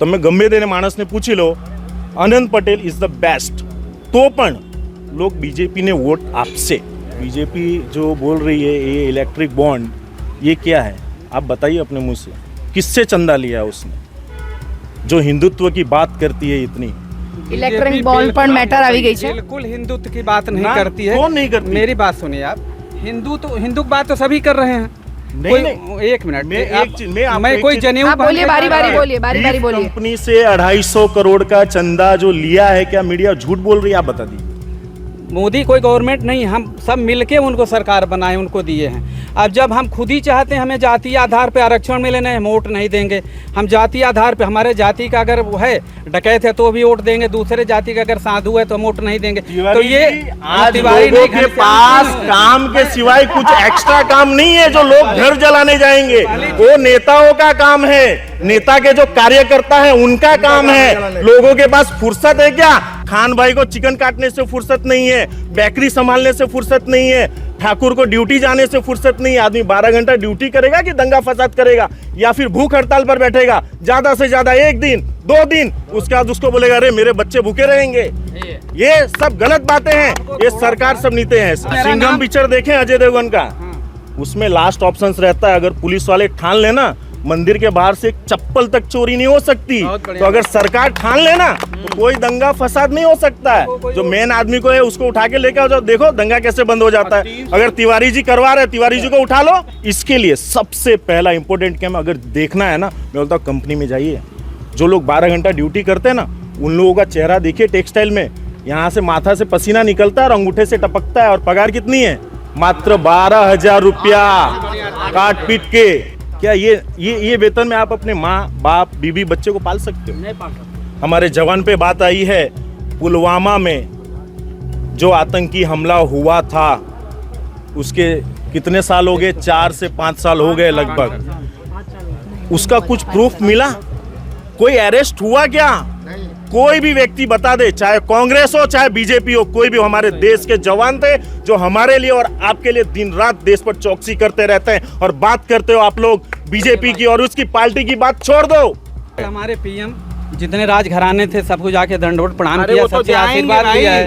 તમે ગમે તેને માણસને પૂછી લો, અનંત પટેલ ઇઝ ધ બેસ્ટ, તો પણ लोग बीजेपी ने वोट आपसे। बीजेपी जो बोल रही है ये इलेक्ट्रिक बॉन्ड, ये क्या है आप बताइए अपने मुंह से, किससे चंदा लिया है उसने, जो हिंदुत्व की बात करती है इतनी। इलेक्ट्रिक बॉन्ड पर मैटर આવી ગઈ છે। बिल्कुल हिंदुत्व की बात नहीं करती है। कौन नहीं करती? मेरी बात सुनिए आप, हिंदू की बात तो सभी कर रहे हैं। नहीं, एक मिनट, मैं कोई जनेऊ आप बोलिए, बारी बारी बोलिए, बारी बारी बोलिए। कंपनी से 250 करोड़ का चंदा जो लिया है, क्या मीडिया झूठ बोल रही है? आप बता दीजिए। मोदी कोई गवर्नमेंट नहीं, हम सब मिलके उनको सरकार बनाए, उनको दिए हैं। अब जब हम खुद ही चाहते हैं हमें जातीय आधार पे आरक्षण मिले, नहीं हम वोट नहीं देंगे। हम जातीय आधार पे, हमारे जाति का अगर वो है डकैत है तो भी वोट देंगे, दूसरे जाति का अगर साधु है तो हम वोट नहीं देंगे। तो ये आज लोगों के पास काम के सिवाय कुछ एक्स्ट्रा काम नहीं है जो लोग घर जलाने जाएंगे, वो नेताओं का काम है, नेता के जो कार्यकर्ता है उनका काम है। लोगों के पास फुर्सत है क्या? खान भाई को चिकन काटने से फुर्सत नहीं है, बेकरी संभालने से फुर्सत नहीं है, ठाकुर को ड्यूटी जाने से फुर्सत नहीं है। आदमी 12 घंटा ड्यूटी करेगा कि दंगा फसाद करेगा या फिर भूख हड़ताल पर बैठेगा, ज्यादा से ज्यादा 1 दिन 2 दिन, उसके बाद उसको बोलेगा अरे मेरे बच्चे भूखे रहेंगे। ये सब गलत बातें हैं, ये सरकार सब नीते हैं। सिंघम पिक्चर देखें अजय देवगन का, उसमें लास्ट ऑप्शन रहता है अगर पुलिस वाले ठान लेना मंदिर के बाहर से एक चप्पल तक चोरी नहीं हो सकती, तो अगर सरकार ठान लेना तो कोई दंगा फसाद नहीं हो सकता है। जो मेन आदमी को है उसको उठा के लेके आओ जाओ, देखो दंगा कैसे बंद हो जाता है। अगर तिवारी जी करवा रहे, तिवारी जी को उठा लो। इसके लिए सबसे पहला इंपॉर्टेंट काम अगर देखना है ना, मैं बोलता हूँ कंपनी में जाइए, जो लोग 12 घंटा ड्यूटी करते हैं ना उन लोगों का चेहरा देखिए टेक्सटाइल में, यहाँ से माथा से पसीना निकलता है और अंगूठे से टपकता है, और पगार कितनी है? मात्र 12,000 रुपया काट पीट के। क्या ये वेतन में आप अपने माँ बाप बीबी बच्चे को पाल सकते हो? नहीं पाल सकते। हमारे जवान पे बात आई है, पुलवामा में जो आतंकी हमला हुआ था उसके कितने साल हो गए? 4 से 5 साल हो गए लगभग। उसका कुछ प्रूफ मिला? कोई अरेस्ट हुआ क्या? कोई भी व्यक्ति बता दे, चाहे कांग्रेस हो चाहे बीजेपी हो, कोई भी हमारे देश के जवान थे जो हमारे लिए और आपके लिए दिन रात देश पर चौकसी करते रहते हैं। और बात करते हो आप लोग बीजेपी की और उसकी पार्टी की बात छोड़ दो। हमारे पीएम जितने राजघराने थे सबको जाके दंडवत प्रणाम किया, सबसे आशीर्वाद दिया है।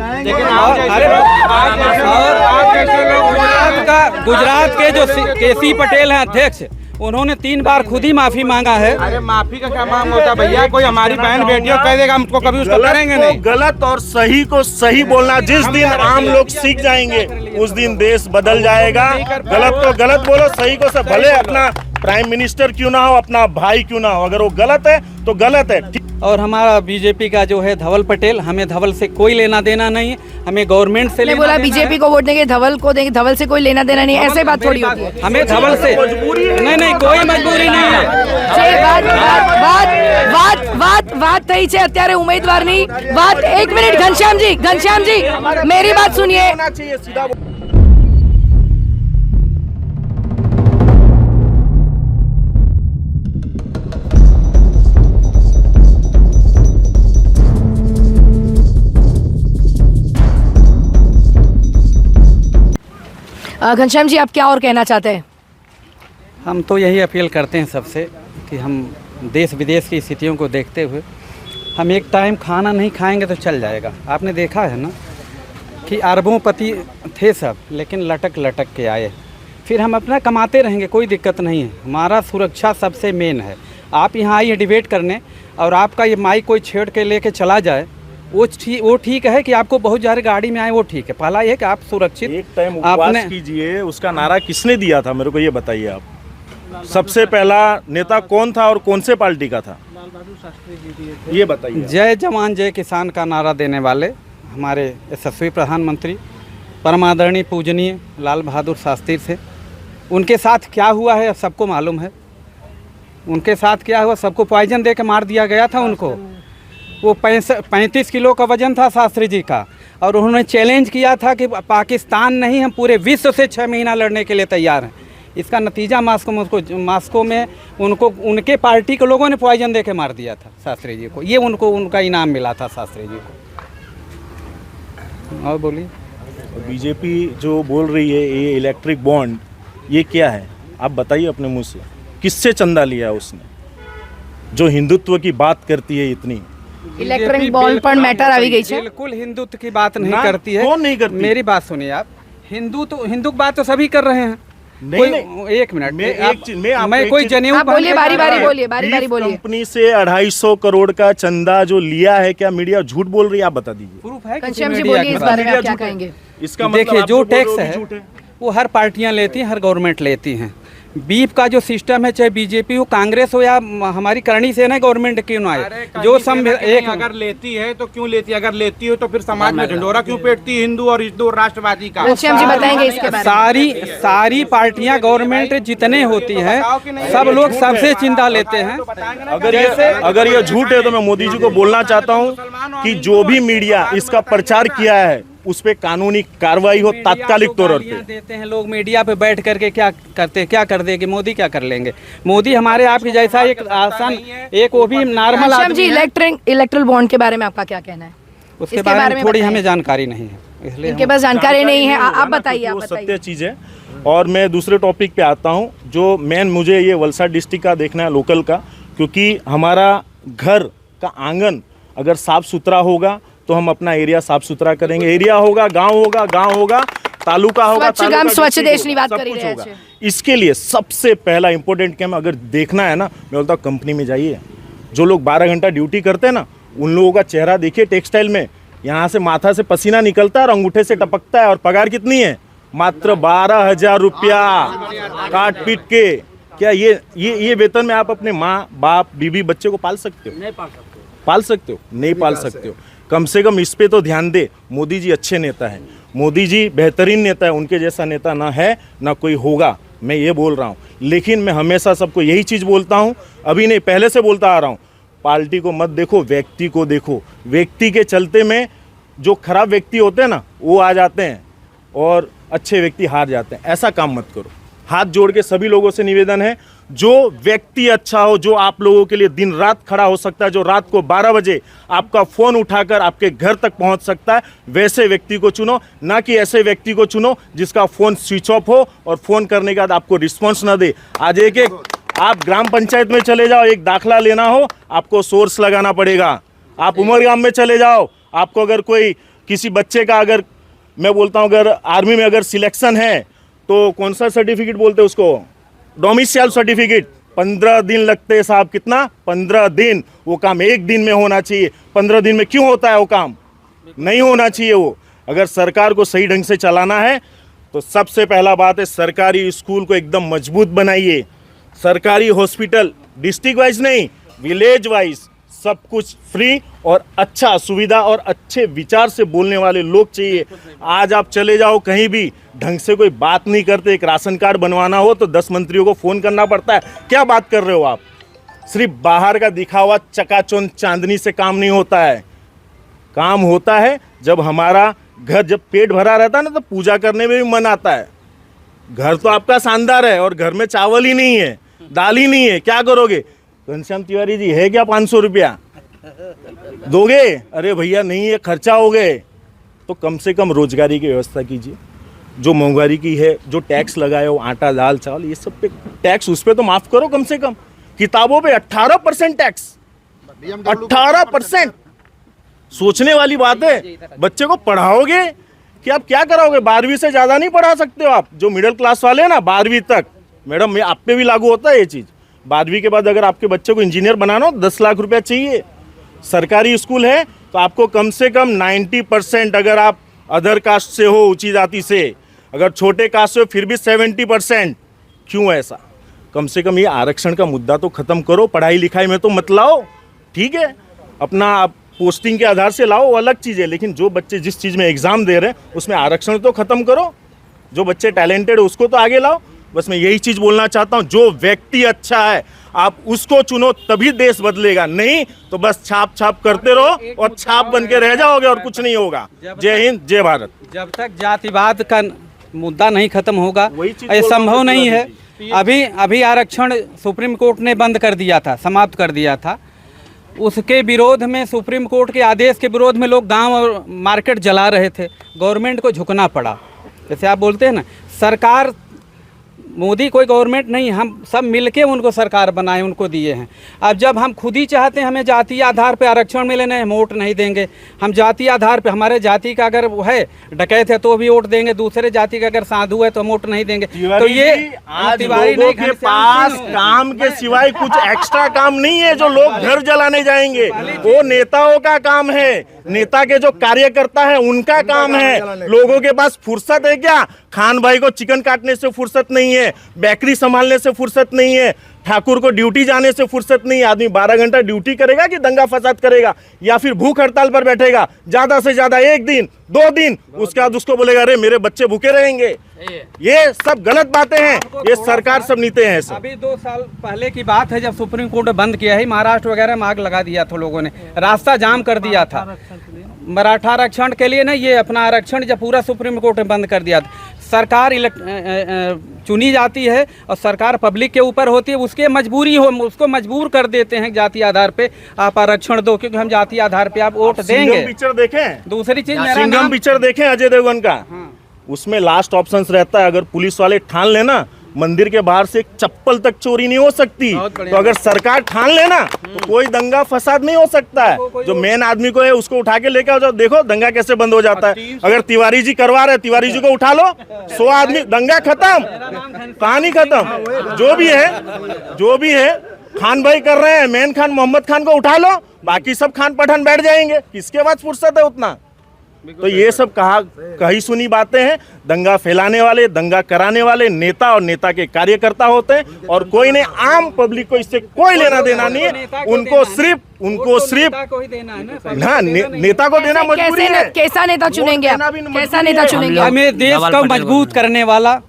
गुजरात के जो केसी पटेल हैं अध्यक्ष, उन्होंने 3 बार खुद ही माफी मांगा है। अरे माफी का क्या मांग होता है भैया? कोई हमारी बहन बेटियों कह देगा हमको, कभी उसको करेंगे नहीं। गलत और सही को सही बोलना, जिस दिन आम लोग सीख जाएंगे उस दिन देश बदल जाएगा। गलत को गलत बोलो, सही को सब, भले अपना प्राइम मिनिस्टर क्यों ना हो, अपना भाई क्यों ना हो, अगर वो गलत है तो गलत है। और हमारा बीजेपी का जो है धवल पटेल, हमें धवल से कोई लेना देना नहीं है, हमें गवर्नमेंट से लेना बोला बीजेपी को वोट देंगे, धवल को देंगे, धवल से कोई लेना देना नहीं है, ऐसे बात थोड़ी होती है। हमें धवल से नहीं कोई मजबूरी नहीं है। વાત થઈ છે અત્યારે ઉમેદવારની વાત। 1 મિનિટ ઘનશ્યામજી मेरी बात सुनिए। घनश्याम जी आप क्या और कहना चाहते हैं? हम तो यही अपील करते हैं सबसे कि हम देश विदेश की स्थितियों को देखते हुए हम एक टाइम खाना नहीं खाएंगे तो चल जाएगा। आपने देखा है ना कि अरबोंपति थे सब, लेकिन लटक लटक के आए। फिर हम अपना कमाते रहेंगे, कोई दिक्कत नहीं है। हमारा सुरक्षा सबसे मेन है। आप यहाँ आइए डिबेट करने और आपका ये माइक कोई छेड़ के लेके चला जाए, वो ठीक है कि आपको बहुत ज़्यादा गाड़ी में आए, वो ठीक है। पहला ये कि आप सुरक्षित एक टाइम उपवास कीजिए। उसका नारा किसने दिया था मेरे को ये बताइए आप। सबसे पहला नेता कौन था और कौन से पार्टी का था? लाल बहादुर शास्त्री जी दिए थे। ये बताइए। जय जवान जय किसान का नारा देने वाले हमारे यशस्वी प्रधानमंत्री परम आदरणीय पूजनीय लाल बहादुर शास्त्री थे। उनके साथ क्या हुआ है सबको मालूम है। उनके साथ क्या हुआ, सबको पॉइजन दे के मार दिया गया था उनको। वो 35 किलो का वजन था शास्त्री जी का, और उन्होंने चैलेंज किया था कि पाकिस्तान नहीं, हम पूरे विश्व से 6 महीना लड़ने के लिए तैयार हैं। इसका नतीजा मास्को में उनको उनके पार्टी के लोगों ने पॉइजन दे के मार दिया था शास्त्री जी को। ये उनका इनाम मिला था शास्त्री जी को। और बोलिए। बीजेपी जो बोल रही है ये इलेक्ट्रिक बॉन्ड, ये क्या है आप बताइए अपने मुंह से, किससे चंदा लिया उसने? जो हिंदुत्व की बात करती है इतनी। इलेक्ट्रॉनिक बॉन्ड पर मैटर આવી ગઈ છે। बिल्कुल हिंदुत्व की बात नहीं ना, करती है। कौन नहीं करती? मेरी बात सुनिए आप, हिंदू की बात तो सभी कर रहे हैं। नहीं, एक मिनट, मैं कोई जनेऊ आप बोलिए, बारी बारी बोलिए, बारी बारी बोलिए। कंपनी से 250 करोड़ का चंदा जो लिया है, क्या मीडिया झूठ बोल रही है? आप बता दीजिए। प्रूफ है? घनश्याम जी बोलिए, इस बारे में आप क्या कहेंगे? इसका मतलब देखिए, आप जो बोल रहे हो टैक्स भी है झूठ है। वो हर पार्टियां लेती हैं, हर गवर्नमेंट लेती हैं। बीफ का जो सिस्टम है, चाहे बीजेपी हो, कांग्रेस हो या हमारी करनी सेना गवर्नमेंट क्यों ना आए, जो एक अगर लेती है तो क्यों लेती है? अगर लेती हो तो फिर समाज में ढिंढोरा क्यों पीटती है हिंदू और हिंदू राष्ट्रवादी का? घनश्याम जी बताएंगे इसके बारे में। सारी पार्टियां गवर्नमेंट जितने होती हैं सब लोग सबसे चिंता लेते हैं। अगर ये झूठ है तो मैं मोदी जी को बोलना चाहता हूँ कि जो भी मीडिया इसका प्रचार किया है उस पे कानूनी कार्रवाई हो तात्कालिक तौर पे। देते हैं लोग मीडिया पे बैठ करके, क्या करते, क्या कर देंगे मोदी, क्या कर लेंगे मोदी? हमारे आपके जैसा एक आसान, एक वो भी नॉर्मल घनश्याम जी, आदमी है। इलेक्ट्रल बॉन्ड के बारे में आपका क्या कहना है? उसके बारे में थोड़ी हमें जानकारी नहीं है, इसलिए इनके पास जानकारी नहीं है। आप बताइए, आप वो बताइए। सत्य चीज है। और मैं दूसरे टॉपिक पे आता हूँ, जो मेन मुझे ये वलसाड डिस्ट्रिक्ट का देखना है, लोकल का, क्योंकि हमारा घर का आंगन अगर साफ सुथरा होगा तो हम अपना एरिया साफ सुथरा करेंगे। एरिया होगा, गांव होगा, गांव होगा, तालुका होगा, स्वच्छ गांव, स्वच्छ डिस्ट्रिक्ट देश ની વાત सब કરી कुछ રહ્યા होगा। છે। इसके लिए सबसे पहला इंपॉर्टेंट काम अगर देखना है ना, मैं बोलता हूँ कंपनी में जाइए। जो लोग 12 घंटा ड्यूटी करते हैं ना, उन लोगों का चेहरा देखिए टेक्सटाइल में, यहाँ से माथा से पसीना निकलता है और अंगूठे से टपकता है, और पगार कितनी है? मात्र 12,000 रुपया काट पीट के। क्या ये वेतन में आप अपने माँ बाप बीबी बच्चे को पाल सकते हो? नहीं पाल सकते हो, नहीं पाल सकते हो। कम से कम इस पे तो ध्यान दे। मोदी जी अच्छे नेता हैं, मोदी जी बेहतरीन नेता है, उनके जैसा नेता ना है ना कोई होगा, मैं ये बोल रहा हूँ। लेकिन मैं हमेशा सबको यही चीज़ बोलता हूँ, अभी नहीं पहले से बोलता आ रहा हूँ, पार्टी को मत देखो, व्यक्ति को देखो। व्यक्ति के चलते में जो खराब व्यक्ति होते हैं ना, वो आ जाते हैं और अच्छे व्यक्ति हार जाते हैं। ऐसा काम मत करो। हाथ जोड़ के सभी लोगों से निवेदन है, जो व्यक्ति अच्छा हो, जो आप लोगों के लिए दिन रात खड़ा हो सकता है, जो रात को 12 बजे आपका फोन उठाकर आपके घर तक पहुंच सकता है, वैसे व्यक्ति को चुनो, ना कि ऐसे व्यक्ति को चुनो जिसका फोन स्विच ऑफ हो और फोन करने के बाद आपको रिस्पॉन्स ना दे। आज एक आप ग्राम पंचायत में चले जाओ, एक दाखला लेना हो, आपको सोर्स लगाना पड़ेगा। आप उमरगाम में चले जाओ, आपको अगर कोई किसी बच्चे का, अगर मैं बोलता हूँ अगर आर्मी में अगर सिलेक्शन है तो कौन सा सर्टिफिकेट बोलते हैं उसको? Domicile certificate. 15 दिन लगते हैं साहब। कितना? 15 दिन। वो काम एक दिन में होना चाहिए। 15 दिन में क्यों होता है वो काम? नहीं होना चाहिए वो। अगर सरकार को सही ढंग से चलाना है तो सबसे पहला बात है, सरकारी स्कूल को एकदम मजबूत बनाइए। सरकारी हॉस्पिटल डिस्ट्रिक्ट वाइज नहीं, विलेज वाइज सब कुछ फ्री और अच्छा सुविधा और अच्छे विचार से बोलने वाले लोग चाहिए। आज आप चले जाओ कहीं भी, ढंग से कोई बात नहीं करते। एक राशन कार्ड बनवाना हो तो 10 मंत्रियों को फोन करना पड़ता है। क्या बात कर रहे हो आप? सिर्फ बाहर का दिखावा, चकाचौंध चांदनी से काम नहीं होता है। काम होता है जब हमारा घर, जब पेट भरा रहता है ना, तो पूजा करने में भी मन आता है। घर तो आपका शानदार है और घर में चावल ही नहीं है, दाल ही नहीं है, क्या करोगे? घनश्याम तिवारी जी है क्या 500 रुपया दोगे? अरे भैया नहीं है, खर्चा हो गए। तो कम से कम रोजगारी की व्यवस्था कीजिए। जो महंगाई की है, जो टैक्स लगाए हो, आटा दाल चावल ये सब पे टैक्स, उस पे तो माफ करो कम से कम। किताबों पे 18% टैक्स, 18%। सोचने वाली बात है। बच्चे को पढ़ाओगे कि आप क्या कराओगे? 12वीं से ज्यादा नहीं पढ़ा सकते हो आप। जो मिडिल क्लास वाले हैं ना, 12वीं तक, मैडम आप पे भी लागू होता है ये चीज। 12वीं के बाद अगर आपके बच्चे को इंजीनियर बनाना हो, 10 लाख रुपया चाहिए। सरकारी स्कूल है तो आपको कम से कम 90%, अगर आप अदर कास्ट से हो, ऊंची जाति से, अगर छोटे कास्ट से हो फिर भी 70%। क्यों ऐसा? कम से कम ये आरक्षण का मुद्दा तो खत्म करो। पढ़ाई लिखाई में तो मत लाओ, ठीक है, अपना आप पोस्टिंग के आधार से लाओ, वो अलग चीज़ है। लेकिन जो बच्चे जिस चीज़ में एग्जाम दे रहे हैं उसमें आरक्षण तो खत्म करो। जो बच्चे टैलेंटेड है उसको तो आगे लाओ। बस मैं यही चीज़ बोलना चाहता हूँ। जो व्यक्ति अच्छा है आप उसको चुनो, तभी देश बदलेगा। नहीं तो बस छाप छाप करते रहो और छाप बन के रह जाओगे और कुछ नहीं होगा। जय हिंद, जय भारत। जब तक जातिवाद का मुद्दा नहीं खत्म होगा, वही चीज़ ये बोल रहा हूँ संभव नहीं है। तो अभी आरक्षण सुप्रीम कोर्ट ने बंद कर दिया था, समाप्त कर दिया था। उसके विरोध में, सुप्रीम कोर्ट के आदेश के विरोध में लोग गांव और मार्केट जला रहे थे। गवर्नमेंट को झुकना पड़ा। जैसे आप बोलते हैं ना, सरकार मोदी कोई गवर्नमेंट नहीं, हम सब मिलके उनको सरकार बनाए, उनको दिए हैं। अब जब हम खुद ही चाहते हैं हमें जातीय आधार पे आरक्षण मिले, नहीं हम वोट नहीं देंगे। हम जातीय आधार पे हमारे जाति का अगर वो है डकैत है तो भी वोट देंगे, दूसरे जाति का अगर साधु है तो हम वोट नहीं देंगे। तो ये आज लोगों के पास काम के सिवाय कुछ एक्स्ट्रा काम नहीं है जो लोग घर जलाने जाएंगे। वो नेताओं का काम है, नेता के जो कार्यकर्ता है उनका काम है। लोगों के पास फुर्सत है क्या? खान भाई को चिकन काटने से फुर्सत नहीं है, बेकरी संभालने से फुर्सत नहीं है, ठाकुर को ड्यूटी जाने से फुर्सत नहीं है। आदमी 12 घंटा ड्यूटी करेगा कि दंगा फसाद करेगा या फिर भूख हड़ताल पर बैठेगा? ज्यादा से ज्यादा 1 दिन 2 दिन, उसके बाद उसको बोलेगा अरे मेरे बच्चे भूखे रहेंगे। ये सब गलत बातें हैं, ये सरकार सब नीते हैं सब। अभी 2 साल पहले की बात है जब सुप्रीम कोर्ट बंद किया है, महाराष्ट्र वगैरह में आग लगा दिया था, लोगों ने रास्ता जाम कर दिया था मराठा आरक्षण के लिए। ना ये अपना आरक्षण जब पूरा सुप्रीम कोर्ट ने बंद कर दिया था। सरकार चुनी जाती है और सरकार पब्लिक के ऊपर होती है, उसके मजबूरी हो उसको मजबूर कर देते हैं जाति आधार पे आप आरक्षण दो, क्योंकि हम जाति आधार पे आप वोट देंगे। पिक्चर देखें, दूसरी चीज सिंघम पिक्चर देखें अजय देवगन का, उसमें लास्ट ऑप्शन रहता है अगर पुलिस वाले ठान लेना मंदिर के बाहर से एक चप्पल तक चोरी नहीं हो सकती, तो अगर सरकार ठान लेना तो कोई दंगा फसाद नहीं हो सकता है। जो मेन आदमी को है उसको उठा के लेके आओ जाओ, देखो दंगा कैसे बंद हो जाता है। अगर तिवारी जी करवा रहे, तिवारी जी को उठा लो, 100 आदमी, दंगा खत्म, कहानी खत्म। जो भी है खान भाई कर रहे हैं, मेन खान मोहम्मद खान को उठा लो, बाकी सब खान पठान बैठ जाएंगे, किसके पास फुर्सत है उतना? तो ये सब कही सुनी बातें हैं। दंगा फैलाने वाले, दंगा कराने वाले नेता और नेता के कार्यकर्ता होते हैं, और कोई नहीं, आम पब्लिक को इससे कोई लेना देना नहीं है। उनको सिर्फ हाँ नेता को देना मजबूरी है। कैसा नेता चुनेंगे आप? कैसा नेता चुनेंगे? हमें देश को मजबूत करने वाला,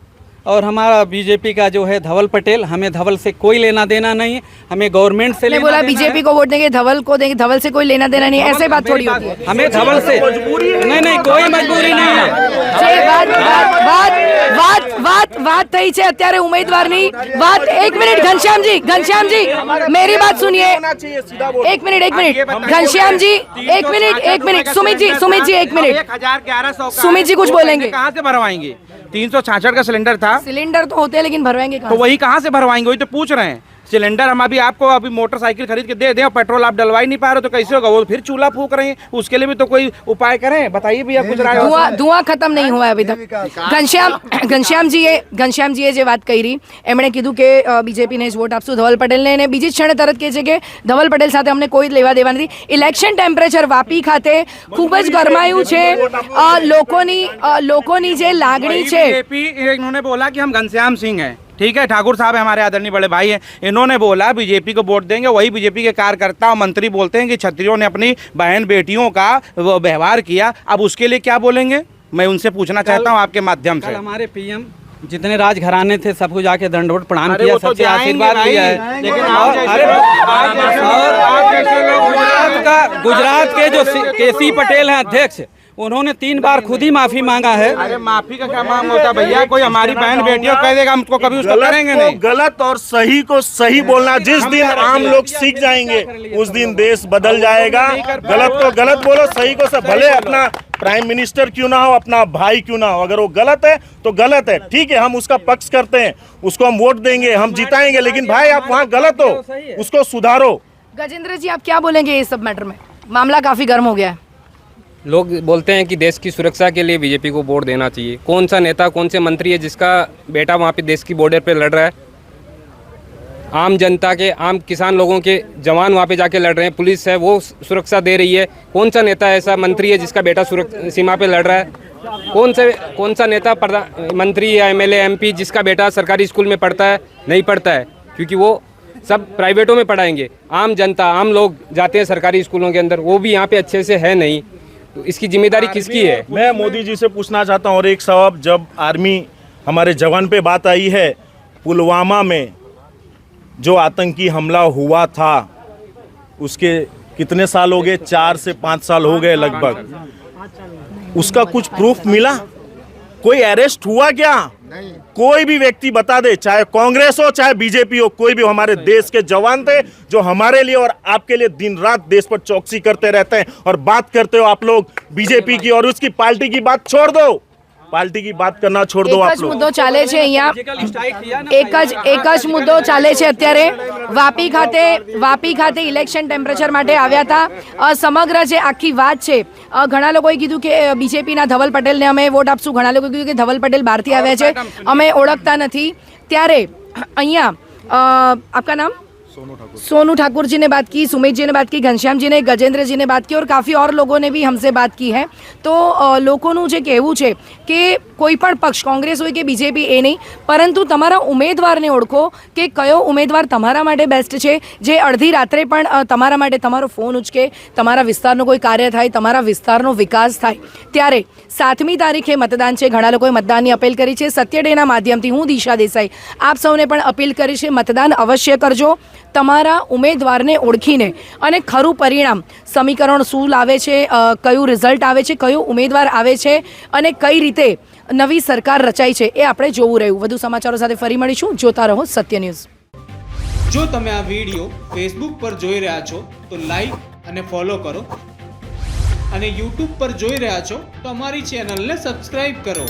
और हमारा बीजेपी का जो है धवल पटेल, हमें धवल से कोई लेना देना नहीं है, हमें गवर्नमेंट से लेना बोला बीजेपी को वोट देंगे, धवल को देंगे, धवल से कोई लेना देना नहीं है, ऐसे बात थोड़ी होती है। हमें धवल से नहीं कोई मजबूरी नहीं है। बात થઈ છે અત્યારે ઉમેદવારની વાત। 1 મિનિટ ઘનશ્યામ जी मेरी बात सुनिए। 1 minute Ghanshyam ji, 1 minute Sumit ji 1 minute. 1100 Sumit ji कुछ बोलेंगे? कहाँ से भरवाएंगे? 366 का सिलेंडर था, सिलेंडर तो होते हैं लेकिन भरवाएंगे कहाँ? तो वही कहाँ से भरवाएंगे, वही तो पूछ रहे हैं। सिलेंडर हम आपको मोटरसाइकिल खरीद के दे दें और पेट्रोल आप डलवा ही नहीं पा रहे तो कैसे होगा? वो फिर चूल्हा फूक रहे हैं, उसके लिए भी तो कोई उपाय करें, बताइए भैया कुछ राय। धुआं खत्म नहीं हुआ है अभी तक। ઘનશ્યામ જીએ જે વાત કરી, એમણે કીધું કે બીજેપીને જ વોટ આપશું ધવલ પટેલને, અને બીજી જ ક્ષણે તરત કહે છે કે ધવલ પટેલ સાથે અમને કોઈ લેવા દેવા નથી। ઇલેક્શન ટેમ્પરેચર વાપી ખાતે ખૂબ જ ગરમાયું છે, લોકોની જે લાગણી છે। इन्होंने बोला कि हम घनश्याम सिंह हैं, ठीक है, ठाकुर साहब हमारे आदरणीय बड़े भाई हैं, इन्होंने बोला बीजेपी को वोट देंगे। वही बीजेपी के कार्यकर्ता और मंत्री बोलते हैं कि क्षत्रियों ने अपनी बहन बेटियों का व्यवहार किया, अब उसके लिए क्या बोलेंगे? मैं उनसे पूछना चाहता हूँ आपके माध्यम से। हमारे पीएम जितने राजघराने थे सबको जाके दंडवत प्रणाम किया, सबसे आशीर्वाद लिया है। लेकिन गुजरात के जो केसी पटेल हैं अध्यक्ष, उन्होंने 3 बार खुद ही माफी मांगा है। अरे माफी का क्या मांग होता भैया? कोई हमारी बहन बेटियों कह देगा हम उसको कभी उसको करेंगे नहीं। गलत और सही को सही बोलना, जिस दिन आम लोग सीख जाएंगे उस दिन देश बदल जाएगा। गलत को गलत बोलो, सही को सही। भले अपना प्राइम मिनिस्टर क्यों ना हो, अपना भाई क्यों ना हो, अगर वो गलत है तो गलत है, ठीक है, हम उसका पक्ष करते हैं, उसको हम वोट देंगे, हम जिताएंगे, लेकिन भाई आप वहाँ गलत हो, उसको सुधारो। गजेंद्र जी आप क्या बोलेंगे इस सब मैटर में? मामला काफी गर्म हो गया है। लोग बोलते हैं कि देश की सुरक्षा के लिए बीजेपी को वोट देना चाहिए। कौन सा नेता, कौन से मंत्री है जिसका बेटा वहाँ पे देश की बॉर्डर पे लड़ रहा है? आम जनता के, आम किसान लोगों के जवान वहाँ पे जाके लड़ रहे हैं, पुलिस है वो सुरक्षा दे रही है। कौन सा नेता ऐसा मंत्री है जिसका बेटा सीमा पे लड़ रहा है? कौन सा नेता मंत्री या एमएलए एमपी जिसका बेटा सरकारी स्कूल में पढ़ता है? नहीं पढ़ता है, क्योंकि वो सब प्राइवेटों में पढ़ाएंगे। आम जनता, आम लोग जाते हैं सरकारी स्कूलों के अंदर, वो भी यहाँ पे अच्छे से है नहीं। तो इसकी जिम्मेदारी किसकी है? मैं मोदी जी से पूछना चाहता हूँ, और एक सवाल, जब आर्मी हमारे जवान पे बात आई है, पुलवामा में जो आतंकी हमला हुआ था उसके कितने साल हो गए? 4 से 5 साल हो गए लगभग। उसका कुछ प्रूफ मिला? कोई अरेस्ट हुआ क्या? कोई भी व्यक्ति बता दे, चाहे कांग्रेस हो चाहे बीजेपी हो, कोई भी। हमारे देश के जवान थे जो हमारे लिए और आपके लिए दिन रात देश पर चौकसी करते रहते हैं। और बात करते हो आप लोग बीजेपी की और उसकी पार्टी की, बात छोड़ दो। पार्टी की बात करना छोड़ दो એક आप જ लोग। મુદ્દો ચાલે છે અહીંયા એક જ મુદ્દો ચાલે છે અત્યારે વાપી ખાતે ઇલેક્શન ટેમ્પરેચર માટે આવ્યા હતા સમગ્ર જે આખી વાત છે ઘણા લોકોએ કીધું કે બીજેપીના ધવલ પટેલને અમે વોટ આપશું, ઘણા લોકોએ કીધું કે ધવલ પટેલ બહારથી આવ્યા છે અમે ઓળખતા નથી। ત્યારે અહીંયા આપકા નામ सोनू ठाकुर जी ने बात की, सुमित जी ने बात की, घनश्याम जी ने, गजेंद्र जी ने बात की और काफ़ी और लोगों ने भी हमसे बात की है। तो लोगों જે કહેવું છે કે કોઈ પણ પક્ષ કોંગ્રેસ હોય કે બીજેપી એ નહીં, પરંતુ તમારા ઉમેદવારને ઓળખો કે કયો ઉમેદવાર તમારા માટે બેસ્ટ છે, જે અડધી રાત્રે પણ તમારા માટે તમારો ફોન ઉચકે, તમારા વિસ્તારનું કોઈ કાર્ય થાય, તમારા વિસ્તારનો વિકાસ થાય। ત્યારે 7મી તારીખે મતદાન છે, ઘણા લોકોએ મતદાનની અપીલ કરી છે। સત્ય ડેના માધ્યમથી હું દિશા દેસાઈ આપ સૌને પણ અપીલ કરી છે, મતદાન અવશ્ય કરજો તમારા ઉમેદવારને ઓળખીને, અને ખરું પરિણામ સમીકરણ શું લાવે છે, કયું રિઝલ્ટ આવે છે, કયો ઉમેદવાર આવે છે અને કઈ રીતે નવી સરકાર રચાઈ છે એ આપણે જોવું રહ્યું। વધુ સમાચારો સાથે ફરી મળીશું, જોતા રહો સત્ય ન્યૂઝ। જો તમે આ વિડીયો ફેસબુક પર જોઈ રહ્યા છો તો લાઈક અને ફોલો કરો, અને યુટ્યુબ પર જોઈ રહ્યા છો તો અમારી ચેનલને સબસ્ક્રાઇબ કરો।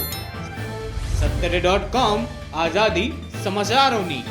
સત્તરે.com આઝાદી સમાચારોની।